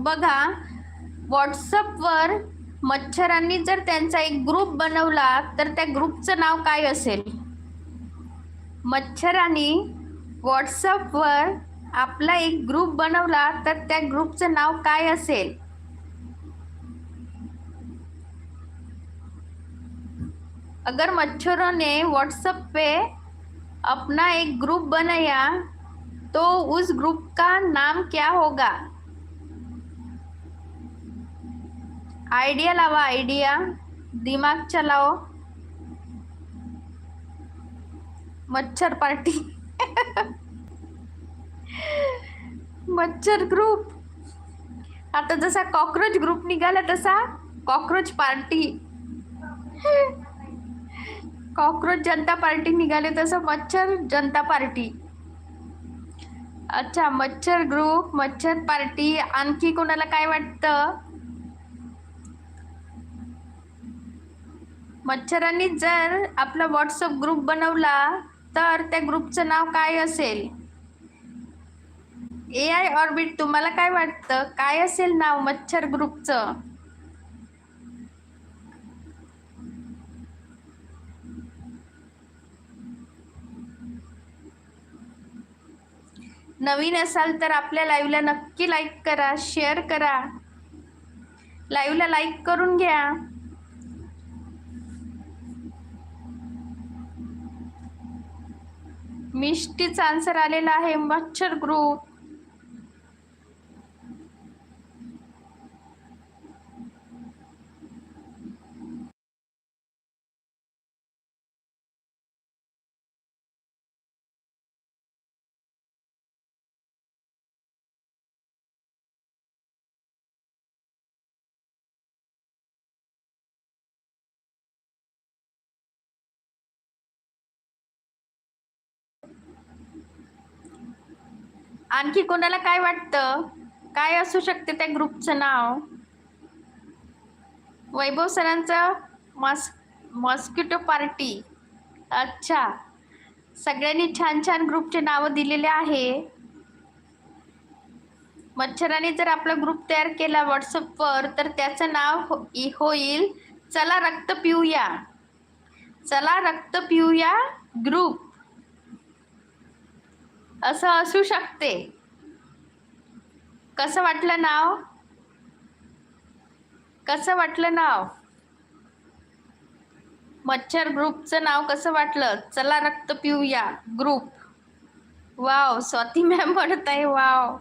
बघा, व्हॉट्सअपवर मच्छरांनी जर त्यांचा एक ग्रुप बनवला तर त्या ग्रुपचं नाव काय असेल? मच्छरांनी व्हॉट्सअपवर आपला एक ग्रुप बनवला तर त्या ग्रुपचं नाव काय असेल? अगर मच्छरों ने व्हाट्सएप पे अपना एक ग्रुप बनाया तो उस ग्रुप का नाम क्या होगा? आइडिया लावा, आइडिया, दिमाग चलाओ. मच्छर पार्टी. मच्छर ग्रुप. आता जसा कॉकरोच ग्रुप निघाला तसा कॉकरोच पार्टी. कॉकरोच जनता पार्टी निघाले तसं मच्छर जनता पार्टी. अच्छा, मच्छर ग्रुप, मच्छर पार्टी. आणखी कोणाला काय वाटतं? मच्छरांनी जर आपला व्हॉट्सअप ग्रुप बनवला तर त्या ग्रुपचं नाव काय असेल? AI ऑर्बिट, तुम्हाला काय वाटतं काय असेल नाव मच्छर ग्रुपचं? नवीन असाल तर आपल्या लाईव्हला नक्की लाईक करा, शेअर करा. लाईव्हला लाईक करून घ्या. मिष्टीचा आन्सर आलेला आहे मच्छर ग्रुप. आणखी कोणाला काय वाटतं काय असू शकते त्या ग्रुपचं नाव? वैभव सरांचं मॉस्किटो पार्टी. अच्छा, सगळ्यांनी छान छान ग्रुपचे नावं दिलेले आहे. मच्छराने जर आपला ग्रुप तयार केला व्हॉट्सअपवर तर त्याचं नाव होईल चला रक्त पिऊया. चला रक्त पिऊया ग्रुप असं असू शकते. कसं वाटलं नाव? कसं वाटलं नाव? मच्छर ग्रुपचं नाव कसं वाटलं? चला रक्त पिऊया ग्रुप. वाव, स्वाती मॅम म्हणत आहे वाव.